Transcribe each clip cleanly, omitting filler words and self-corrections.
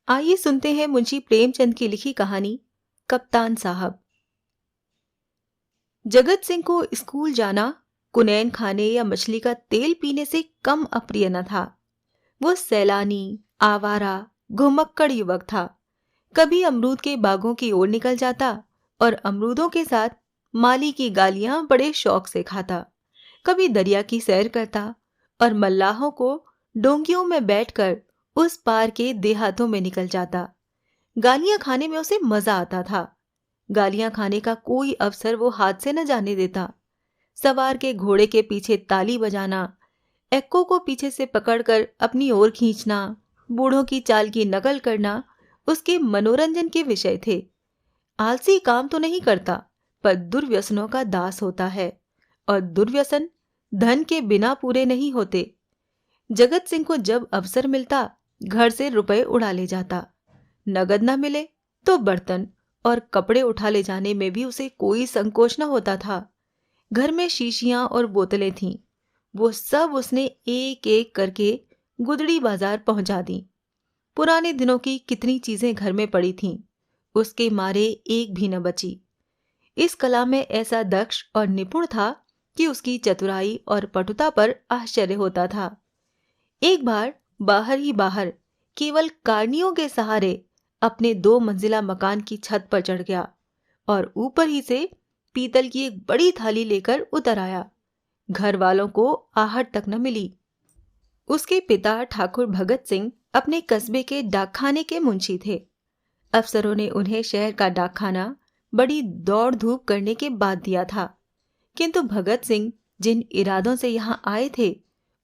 आइए सुनते हैं मुंशी प्रेमचंद की लिखी कहानी कप्तान साहब। जगत सिंह को स्कूल जाना कुनैन खाने या मछली का तेल पीने से कम अप्रिय न था। वो सैलानी, आवारा, घुमक्कड़ युवक था। कभी अमरूद के बागों की ओर निकल जाता और अमरूदों के साथ माली की गालियां बड़े शौक से खाता। कभी दरिया की सैर करता और मल्लाहों को डोंगियों में बैठकर उस पार के देहातों में निकल जाता। गालियां खाने में उसे मजा आता था। गालियां खाने का कोई अवसर वो हाथ से न जाने देता। सवार के घोड़े के पीछे ताली बजाना, एक्को को पीछे से पकड़कर अपनी ओर खींचना, बूढ़ों की चाल की नकल करना उसके मनोरंजन के विषय थे। आलसी काम तो नहीं करता, पर दुर्व्यसनों का दास होता है, और दुर्व्यसन धन के बिना पूरे नहीं होते। जगत सिंह को जब अवसर मिलता घर से रुपए उड़ा ले जाता। नगद न मिले तो बर्तन और कपड़े उठा ले जाने में भी उसे कोई संकोच न होता था। घर में शीशियां और बोतलें थीं, वो सब उसने एक एक करके गुदड़ी बाजार पहुंचा दी। पुराने दिनों की कितनी चीजें घर में पड़ी थीं, उसके मारे एक भी न बची। इस कला में ऐसा दक्ष और निपुण था कि उसकी चतुराई और पटुता पर आश्चर्य होता था। एक बार बाहर ही बाहर केवल कारणियों के सहारे अपने 2 मंजिला मकान की छत पर चढ़ गया और ऊपर ही से पीतल की एक बड़ी थाली लेकर उतर आया। घर वालों को आहट तक न मिली। उसके पिता ठाकुर भगत सिंह अपने कस्बे के डाकखाने के मुंशी थे। अफसरों ने उन्हें शहर का डाकखाना बड़ी दौड़ धूप करने के बाद दिया था, किंतु भगत सिंह जिन इरादों से यहाँ आए थे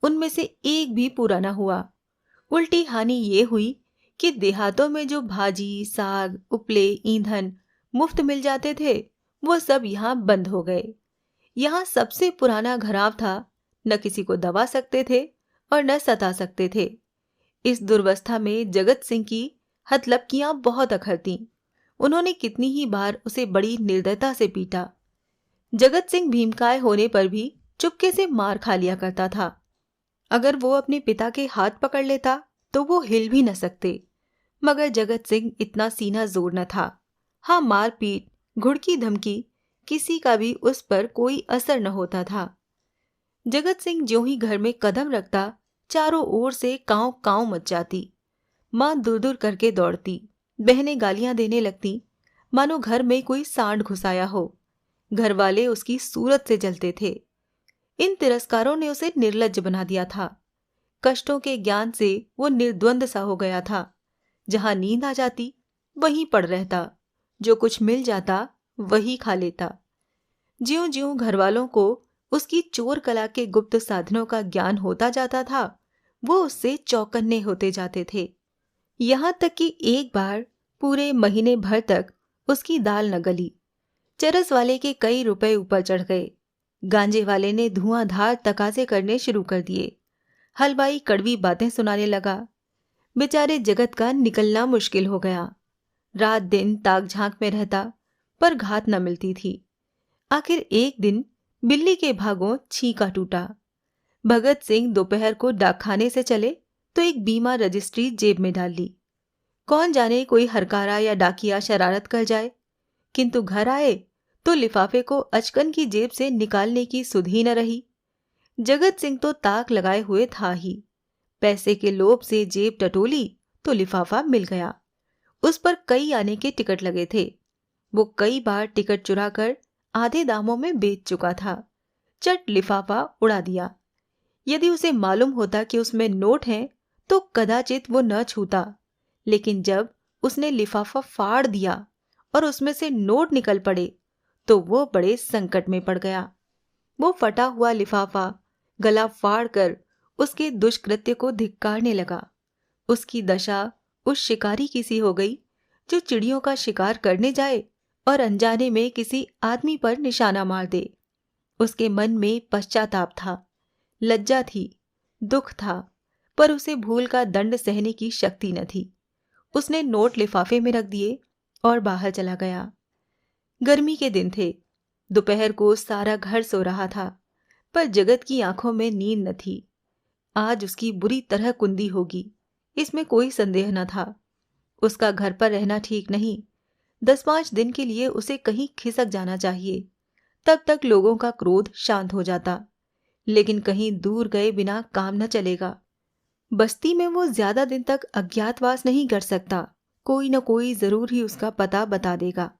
उनमें से एक भी पूरा न हुआ। उल्टी हानि ये हुई कि देहातों में जो भाजी, साग, उपले, ईंधन मुफ्त मिल जाते थे, वो सब यहाँ बंद हो गए। यहाँ सबसे पुराना घराव था, न किसी को दबा सकते थे और न सता सकते थे। इस दुर्वस्था में जगत सिंह की हथलपकियां बहुत अखरतीं। उन्होंने कितनी ही बार उसे बड़ी निर्दयता से पीटा। जगत सिंह भीमकाय होने पर भी चुपके से मार खा लिया करता था। अगर वो अपने पिता के हाथ पकड़ लेता तो वो हिल भी न सकते। मगर जगत सिंह इतना सीना जोर न था। हाँ, मारपीट, घुड़की धमकी, किसी का भी उस पर कोई असर न होता था। जगत सिंह ज्यों ही घर में कदम रखता, चारों ओर से कांव कांव मच जाती। माँ दूर दूर करके दौड़ती, बहनें गालियां देने लगती, मानो घर में कोई सांड घुसाया हो। घर वाले उसकी सूरत से जलते थे। इन तिरस्कारों ने उसे निर्लज्ज बना दिया था। कष्टों के ज्ञान से वो निर्द्वंद सा हो गया था। जहां नींद आ जाती वहीं पड़ रहता, जो कुछ मिल जाता वही खा लेता। ज्यों ज्यों घर वालों को उसकी चोर कला के गुप्त साधनों का ज्ञान होता जाता था, वो उससे चौकन्ने होते जाते थे। यहां तक कि एक बार पूरे महीने भर तक उसकी दाल न गली। चरस वाले के कई रुपए ऊपर चढ़ गए। गांजे वाले ने धुआंधार तकाजे करने शुरू कर दिए। हलवाई कड़वी बातें सुनाने लगा। बेचारे जगत का निकलना मुश्किल हो गया। रात दिन ताक झांक में रहता, पर घात न मिलती थी। आखिर एक दिन बिल्ली के भागों छींका टूटा। भगत सिंह दोपहर को डाकखाने से चले तो एक बीमा रजिस्ट्री जेब में डाल ली। कौन जाने कोई हरकारा या डाकिया शरारत कर जाए। किंतु घर आए तो लिफाफे को अचकन की जेब से निकालने की सुध ही न रही। जगत सिंह तो ताक लगाए हुए था ही। पैसे के लोभ से जेब टटोली तो लिफाफा मिल गया। उस पर कई आने के टिकट लगे थे। वो कई बार टिकट चुराकर आधे दामों में बेच चुका था। चट लिफाफा उड़ा दिया। यदि उसे मालूम होता कि उसमें नोट हैं तो कदाचित वो न छूता, लेकिन जब उसने लिफाफा फाड़ दिया और उसमें से नोट निकल पड़े तो वो बड़े संकट में पड़ गया। वो फटा हुआ लिफाफा गला फाड़ कर उसके दुष्कृत्य को धिक्कारने लगा। उसकी दशा उस शिकारी की सी हो गई जो चिड़ियों का शिकार करने जाए और अनजाने में किसी आदमी पर निशाना मार दे। उसके मन में पश्चाताप था, लज्जा थी, दुख था, पर उसे भूल का दंड सहने की शक्ति न थी। उसने नोट लिफाफे में रख दिए और बाहर चला गया। गर्मी के दिन थे। दोपहर को सारा घर सो रहा था, पर जगत की आंखों में नींद न थी। आज उसकी बुरी तरह कुंदी होगी, इसमें कोई संदेह न था। उसका घर पर रहना ठीक नहीं। 10-5 दिन के लिए उसे कहीं खिसक जाना चाहिए, तब तक लोगों का क्रोध शांत हो जाता। लेकिन कहीं दूर गए बिना काम न चलेगा। बस्ती में वो ज्यादा दिन तक अज्ञातवास नहीं कर सकता। कोई न कोई जरूर ही उसका पता बता देगा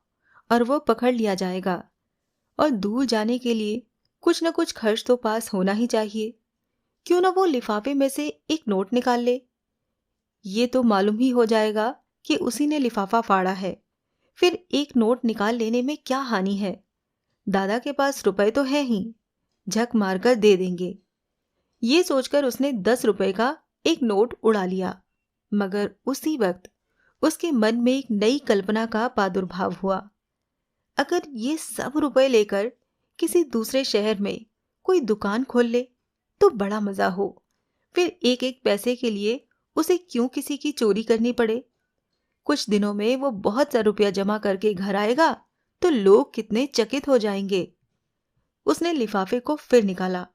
और वो पकड़ लिया जाएगा। और दूर जाने के लिए कुछ न कुछ खर्च तो पास होना ही चाहिए। क्यों न वो लिफाफे में से एक नोट निकाल ले। ये तो मालूम ही हो जाएगा कि उसी ने लिफाफा फाड़ा है। फिर एक नोट निकाल लेने में क्या हानि है। दादा के पास रुपए तो है ही, झक मारकर दे देंगे। ये सोचकर उसने 10 रुपए का एक नोट उड़ा लिया। मगर उसी वक्त उसके मन में एक नई कल्पना का प्रादुर्भाव हुआ। अगर ये सब रुपए लेकर किसी दूसरे शहर में कोई दुकान खोल ले तो बड़ा मजा हो। फिर एक एक पैसे के लिए उसे क्यों किसी की चोरी करनी पड़े। कुछ दिनों में वो बहुत सा रुपया जमा करके घर आएगा तो लोग कितने चकित हो जाएंगे। उसने लिफाफे को फिर निकाला।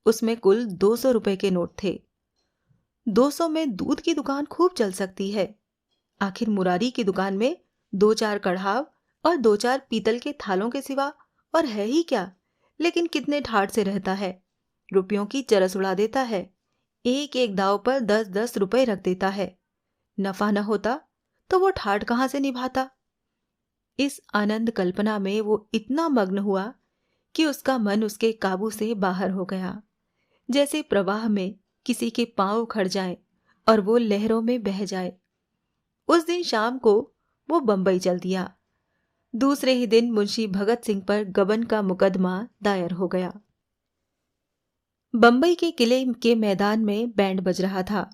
उसमें कुल 200 रुपए के नोट थे। 200 में दूध की दुकान खूब चल सकती है। आखिर मुरारी की दुकान में 2-4 कढ़ाव और 2-4 पीतल के थालों के सिवा और है ही क्या। लेकिन कितने ठाठ से रहता है, रुपयों की चरस उड़ा देता है। एक एक दाव पर 10-10 रुपए रख देता है। नफा न होता तो वो ठाठ कहां से निभाता। इस आनंद कल्पना में वो इतना मग्न हुआ कि उसका मन उसके काबू से बाहर हो गया। जैसे प्रवाह में किसी के पांव उखड़ जाएं और वो लहरों में बह जाए। उस दिन शाम को वो बंबई चल दिया। दूसरे ही दिन मुंशी भगत सिंह पर गबन का मुकदमा दायर हो गया। बंबई के किले के मैदान में बैंड बज रहा था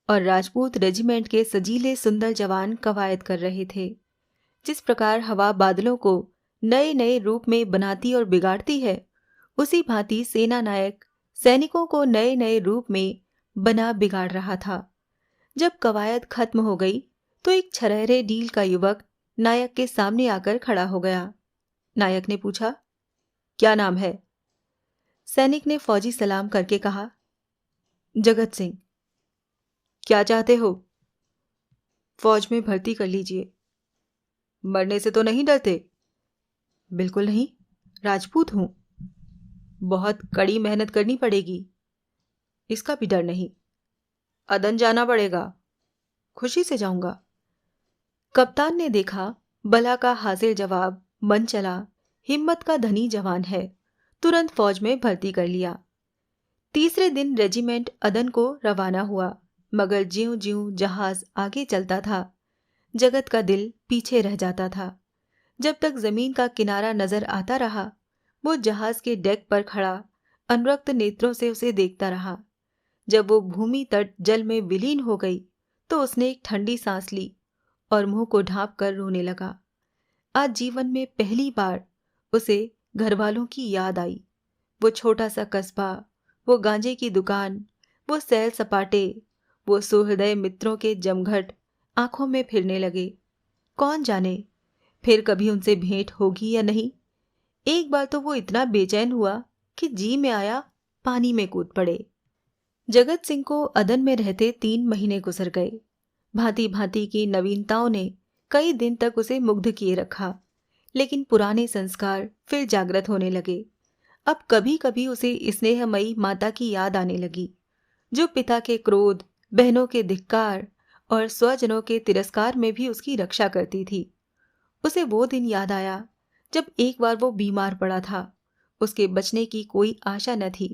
और राजपूत रेजिमेंट के सजीले सुंदर जवान कवायद कर रहे थे। जिस प्रकार हवा बादलों को नए नए रूप में बनाती और बिगाड़ती है, उसी भांति सेना नायक सैनिकों को नए नए रूप में बना बिगाड़ रहा था। जब कवायद खत्म हो गई तो एक छरहरे डील का युवक नायक के सामने आकर खड़ा हो गया। नायक ने पूछा, क्या नाम है? सैनिक ने फौजी सलाम करके कहा, जगत सिंह। क्या चाहते हो? फौज में भर्ती कर लीजिए। मरने से तो नहीं डरते? बिल्कुल नहीं, राजपूत हूं। बहुत कड़ी मेहनत करनी पड़ेगी। इसका भी डर नहीं। अदन जाना पड़ेगा। खुशी से जाऊंगा। कप्तान ने देखा बला का हाजिर जवाब मन चला, हिम्मत का धनी जवान है, तुरंत फौज में भर्ती कर लिया। तीसरे दिन रेजिमेंट अदन को रवाना हुआ। मगर ज्यों ज्यों जहाज आगे चलता था, जगत का दिल पीछे रह जाता था। जब तक जमीन का किनारा नजर आता रहा, वो जहाज के डेक पर खड़ा अनुरक्त नेत्रों से उसे देखता रहा। जब वो भूमि तट जल में विलीन हो गई तो उसने एक ठंडी सांस ली और मुंह को ढांप कर रोने लगा। आज जीवन में पहली बार उसे घर वालों की याद आई। वो छोटा सा कस्बा, वो गांजे की दुकान, वो सैर सपाटे, वो सुहृदय मित्रों के जमघट आंखों में फिरने लगे। कौन जाने फिर कभी उनसे भेंट होगी या नहीं। एक बार तो वो इतना बेचैन हुआ कि जी में आया पानी में कूद पड़े। जगत सिंह को अदन में रहते 3 महीने गुजर गए। भांति भांति की नवीनताओं ने कई दिन तक उसे मुग्ध किए रखा, लेकिन पुराने संस्कार फिर जागृत होने लगे। अब कभी कभी उसे स्नेहमयी माता की याद आने लगी, जो पिता के क्रोध, बहनों के धिक्कार और स्वजनों के तिरस्कार में भी उसकी रक्षा करती थी। उसे वो दिन याद आया जब एक बार वो बीमार पड़ा था। उसके बचने की कोई आशा न थी,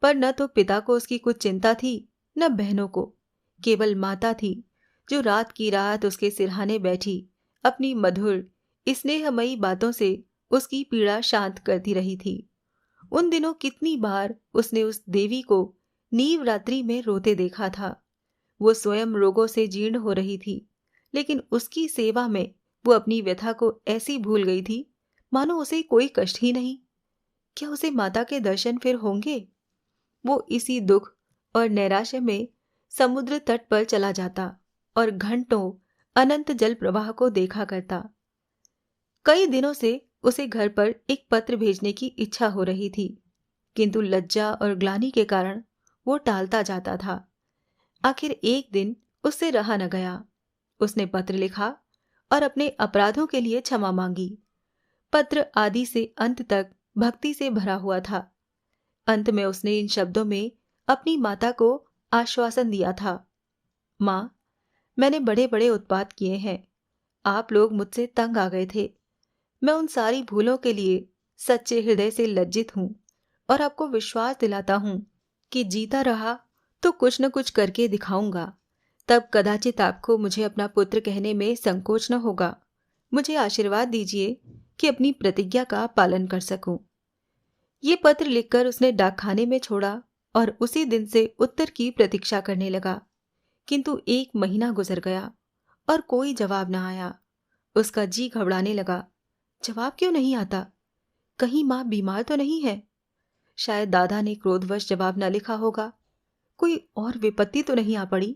पर न तो पिता को उसकी कुछ चिंता थी, न बहनों को। केवल माता थी जो रात की रात उसके सिरहाने बैठी अपनी मधुर स्नेहमयी बातों से उसकी पीड़ा शांत करती रही थी। उन दिनों कितनी बार उसने उस देवी को नीव रात्रि में रोते देखा था। वो स्वयं रोगों से जीर्ण हो रही थी, लेकिन उसकी सेवा में वो अपनी व्यथा को ऐसी भूल गई थी मानो उसे कोई कष्ट ही नहीं। क्या उसे माता के दर्शन फिर होंगे? वो इसी दुख और नैराश्य में समुद्र तट पर चला जाता और घंटों अनंत जल प्रवाह को देखा करता। कई दिनों से उसे घर पर एक पत्र भेजने की इच्छा हो रही थी, किंतु लज्जा और ग्लानि के कारण वो टालता जाता था। आखिर एक दिन उससे रहा न गया। उसने पत्र लिखा और अपने अपराधों के लिए क्षमा मांगी। पत्र आदि से अंत तक भक्ति से भरा हुआ था। अंत में उसने इन शब्दों में अपनी माता को आश्वासन दिया था, माँ, मैंने बड़े बड़े उत्पात किए हैं, आप लोग मुझसे तंग आ गए थे। मैं उन सारी भूलों के लिए सच्चे हृदय से लज्जित हूँ और आपको विश्वास दिलाता हूँ कि जीता रहा तो कुछ न कुछ करके दिखाऊंगा। तब कदाचित आपको मुझे अपना पुत्र कहने में संकोच न होगा। मुझे आशीर्वाद दीजिए कि अपनी प्रतिज्ञा का पालन कर सकूं। ये पत्र लिखकर उसने डाकखाने में छोड़ा और उसी दिन से उत्तर की प्रतीक्षा करने लगा। किंतु 1 महीना गुजर गया और कोई जवाब न आया। उसका जी घबराने लगा। जवाब क्यों नहीं आता? कहीं माँ बीमार तो नहीं है? शायद दादा ने क्रोधवश जवाब न लिखा होगा। कोई और विपत्ति तो नहीं आ पड़ी?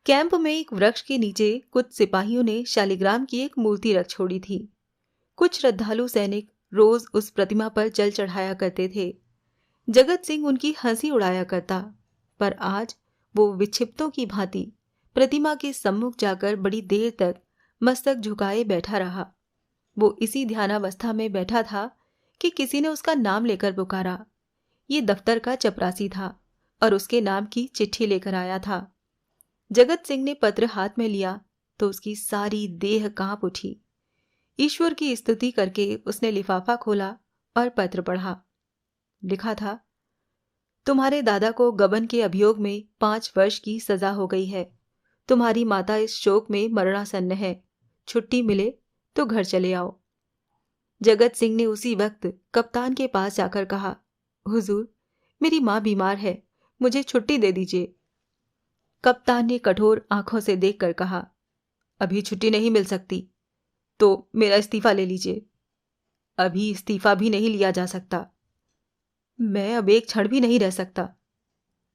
कैंप में एक वृक्ष के नीचे कुछ सिपाहियों ने शालिग्राम की एक मूर्ति रख छोड़ी थी। कुछ श्रद्धालु सैनिक रोज उस प्रतिमा पर जल चढ़ाया करते थे। जगत सिंह उनकी हंसी उड़ाया करता, पर आज वो विक्षिप्तों की भांति प्रतिमा के सम्मुख जाकर बड़ी देर तक मस्तक झुकाए बैठा रहा। वो इसी ध्यानावस्था में बैठा था कि किसी ने उसका नाम लेकर पुकारा। ये दफ्तर का चपरासी था और उसके नाम की चिट्ठी लेकर आया था। जगत सिंह ने पत्र हाथ में लिया तो उसकी सारी देह कांप उठी। ईश्वर की स्तुति करके उसने लिफाफा खोला और पत्र पढ़ा। लिखा था, तुम्हारे दादा को गबन के अभियोग में 5 वर्ष की सजा हो गई है। तुम्हारी माता इस शोक में मरणासन्न है। छुट्टी मिले तो घर चले आओ। जगत सिंह ने उसी वक्त कप्तान के पास जाकर कहा, हुजूर, मेरी माँ बीमार है, मुझे छुट्टी दे दीजिए। कप्तान ने कठोर आंखों से देखकर कहा, अभी छुट्टी नहीं मिल सकती, तो मेरा इस्तीफा ले लीजिए। अभी इस्तीफा भी नहीं लिया जा सकता। मैं अब एक क्षण भी नहीं रह सकता।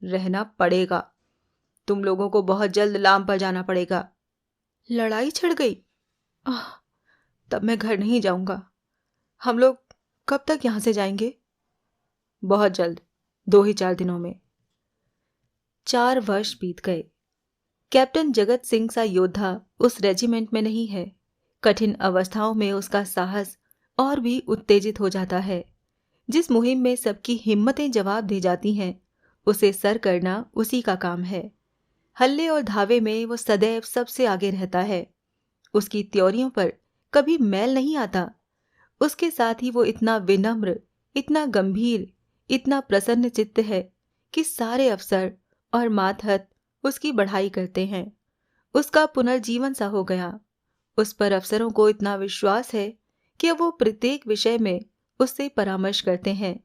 रहना पड़ेगा। तुम लोगों को बहुत जल्द लाम पर जाना पड़ेगा। लड़ाई छिड़ गई? आह, तब मैं घर नहीं जाऊंगा। हम लोग कब तक यहां से जाएंगे? बहुत जल्द, 2 ही 4 दिनों में। 4 वर्ष बीत गए। कैप्टन जगत सिंह सा योद्धा उस रेजिमेंट में नहीं है। कठिन अवस्थाओं में उसका साहस और भी उत्तेजित हो जाता है। जिस मुहिम में सबकी हिम्मतें जवाब दे जाती हैं, उसे सर करना उसी का काम है। हल्ले और धावे में वो सदैव सबसे आगे रहता है। उसकी त्योरियों पर कभी मैल नहीं आता। उसके साथ ही वो इतना विनम्र, इतना गंभीर, इतना प्रसन्न चित्त है कि सारे अफसर और मातहत उसकी बढ़ाई करते हैं। उसका पुनर्जीवन सा हो गया। उस पर अफसरों को इतना विश्वास है कि अब वो प्रत्येक विषय में उससे परामर्श करते हैं।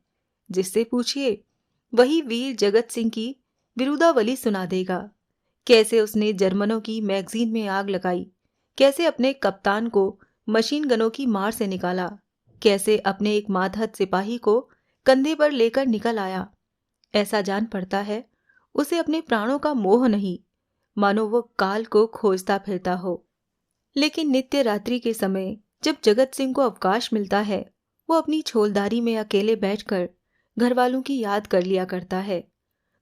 जिससे पूछिए वही वीर जगत सिंह की विरुदावली सुना देगा। कैसे उसने जर्मनों की मैगजीन में आग लगाई, कैसे अपने कप्तान को मशीन गनों की मार से निकाला, कैसे अपने एक मातहत सिपाही को कंधे पर लेकर निकल आया। ऐसा जान पड़ता है उसे अपने प्राणों का मोह नहीं, मानो वो काल को खोजता फिरता हो। लेकिन नित्य रात्रि के समय जब जगत सिंह को अवकाश मिलता है, वो अपनी छोलदारी में अकेले बैठकर घर वालों की याद कर लिया करता है।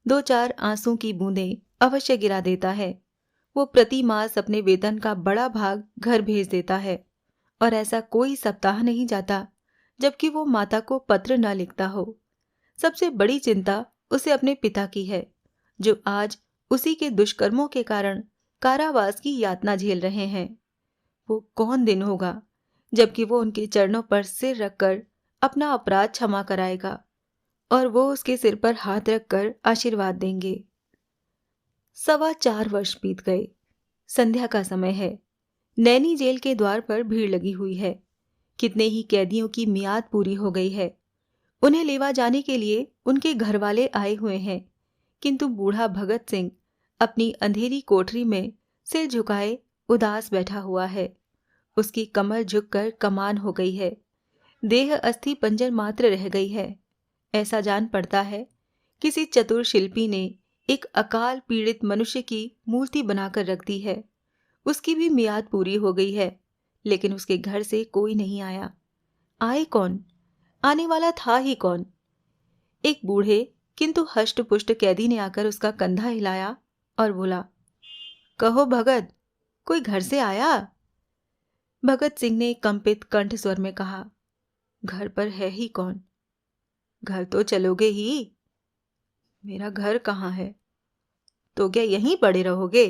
2-4 आंसू की बूंदें अवश्य गिरा देता है। वो प्रति मास अपने वेतन का बड़ा भाग घर भेज देता है और ऐसा कोई सप्ताह नहीं जाता जबकि वो माता को पत्र न लिखता हो। सबसे बड़ी चिंता उसे अपने पिता की है, जो आज उसी के दुष्कर्मों के कारण कारावास की यातना झेल रहे हैं। वो कौन दिन होगा जबकि वो उनके चरणों पर सिर रखकर अपना अपराध क्षमा कराएगा और वो उसके सिर पर हाथ रखकर आशीर्वाद देंगे। 4.25 वर्ष बीत गए। संध्या का समय है। नैनी जेल के द्वार पर भीड़ लगी हुई है। कितने ही कैदियों की मियाद पूरी हो गई है। उन्हें लेवा जाने के लिए उनके घर वाले आए हुए हैं, किंतु बूढ़ा भगत सिंह अपनी अंधेरी कोठरी में सिर झुकाए उदास बैठा हुआ है। उसकी कमर झुककर कमान हो गई है। देह अस्थि पंजर मात्र रह गई है। ऐसा जान पड़ता है किसी चतुर शिल्पी ने एक अकाल पीड़ित मनुष्य की मूर्ति बनाकर रख दी है। उसकी भी मियाद पूरी हो गई है, लेकिन उसके घर से कोई नहीं आया। आए कौन? आने वाला था ही कौन? एक बूढ़े किंतु हष्ट पुष्ट कैदी ने आकर उसका कंधा हिलाया और बोला, कहो भगत, कोई घर से आया? भगत सिंह ने कंपित कंठ स्वर में कहा। घर पर है ही कौन? घर तो चलोगे ही। मेरा घर कहाँ है? तो क्या यहीं पड़े रहोगे?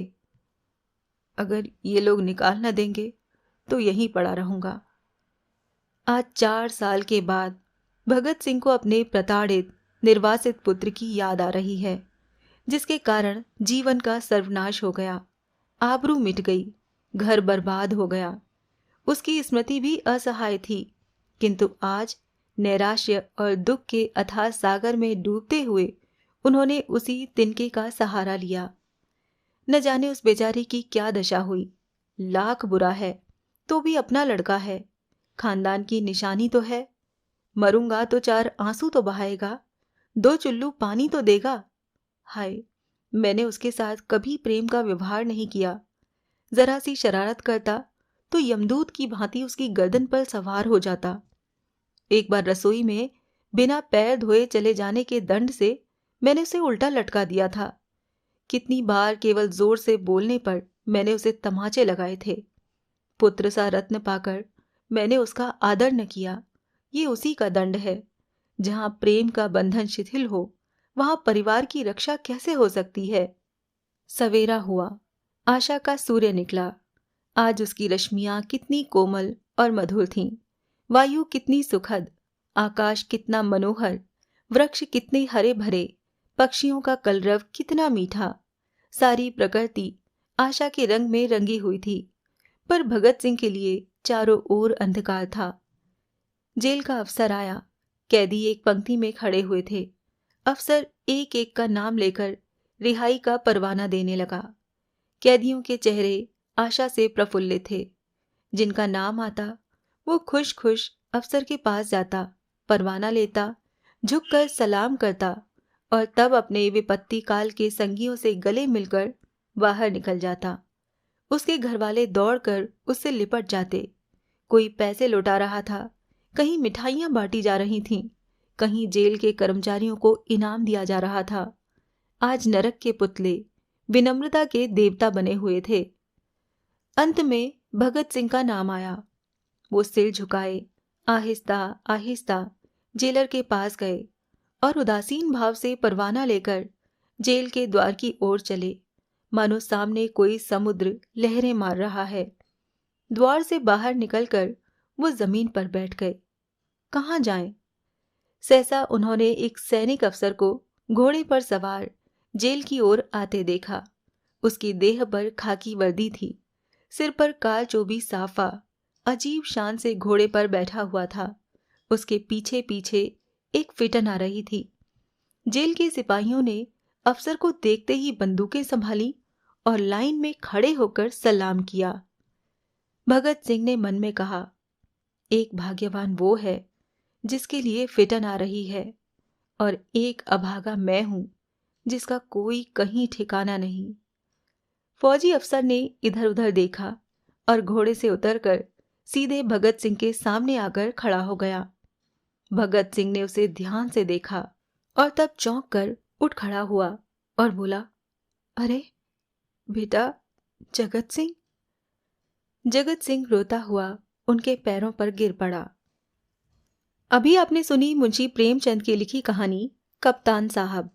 अगर ये लोग निकाल न देंगे तो यहीं पड़ा रहूंगा। आज 4 साल के बाद भगत सिंह को अपने प्रताड़ित निर्वासित पुत्र की याद आ रही है, जिसके कारण जीवन का सर्वनाश हो गया, आबरू मिट गई, घर बर्बाद हो गया। उसकी स्मृति भी असहाय थी, किंतु आज नैराश्य और दुख के अथाह सागर में डूबते हुए उन्होंने उसी तिनके का सहारा लिया। न जाने उस बेचारी की क्या दशा हुई। लाख बुरा है तो भी अपना लड़का है, खानदान की निशानी तो है। मरूंगा तो 4 आंसू तो बहाएगा, 2 चुल्लू पानी तो देगा। हाय, मैंने उसके साथ कभी प्रेम का व्यवहार नहीं किया। जरा सी शरारत करता तो यमदूत की भांति उसकी गर्दन पर सवार हो जाता। एक बार रसोई में बिना पैर धोए चले जाने के दंड से मैंने उसे उल्टा लटका दिया था। कितनी बार केवल जोर से बोलने पर मैंने उसे तमाचे लगाए थे। पुत्र सा रत्न पाकर मैंने उसका आदर न किया। ये उसी का दंड है। जहां प्रेम का बंधन शिथिल हो, वहां परिवार की रक्षा कैसे हो सकती है? सवेरा हुआ, आशा का सूर्य निकला। आज उसकी रश्मियां कितनी कोमल और मधुर थीं। वायु कितनी सुखद, आकाश कितना मनोहर, वृक्ष कितने हरे भरे, पक्षियों का कलरव कितना मीठा। सारी प्रकृति आशा के रंग में रंगी हुई थी, पर भगत सिंह के लिए चारों ओर अंधकार था। जेल का अफसर आया। कैदी एक पंक्ति में खड़े हुए थे। अफसर एक एक का नाम लेकर रिहाई का परवाना देने लगा। कैदियों के चेहरे आशा से प्रफुल्लित थे। जिनका नाम आता वो खुश खुश अफसर के पास जाता, परवाना लेता, झुककर सलाम करता और तब अपने विपत्ति काल के संगियों से गले मिलकर बाहर निकल जाता। उसके घरवाले दौड़कर उससे लिपट जाते। कोई पैसे लौटा रहा था, कहीं मिठाइयां बांटी जा रही थीं, कहीं जेल के कर्मचारियों को इनाम दिया जा रहा था। आज नरक के पुतले विनम्रता के देवता बने हुए थे। अंत में भगत सिंह का नाम आया। वो सिर झुकाए आहिस्ता आहिस्ता जेलर के पास गए और उदासीन भाव से परवाना लेकर जेल के द्वार की ओर चले, मानो सामने कोई समुद्र लहरें मार रहा है। द्वार से बाहर निकलकर वो जमीन पर बैठ गए। कहाँ जाएं? सहसा उन्होंने एक सैनिक अफसर को घोड़े पर सवार जेल की ओर आते देखा। उसकी देह पर खाकी वर्दी थी, सिर पर कालचोबी साफा, अजीब शान से घोड़े पर बैठा हुआ था। उसके पीछे पीछे एक फिटन आ रही थी। जेल के सिपाहियों ने अफसर को देखते ही बंदूकें संभाली और लाइन में खड़े होकर सलाम किया। भगत सिंह ने मन में कहा, एक भाग्यवान वो है जिसके लिए फिटन आ रही है, और एक अभागा मैं हूं जिसका कोई कहीं ठिकाना नहीं। फौजी अफसर ने इधर उधर देखा और घोड़े से उतरकर सीधे भगत सिंह के सामने आकर खड़ा हो गया। भगत सिंह ने उसे ध्यान से देखा और तब चौंक कर उठ खड़ा हुआ और बोला, अरे बेटा जगत सिंह। जगत सिंह रोता हुआ उनके पैरों पर गिर पड़ा। अभी आपने सुनी मुंशी प्रेमचंद की लिखी कहानी कप्तान साहब।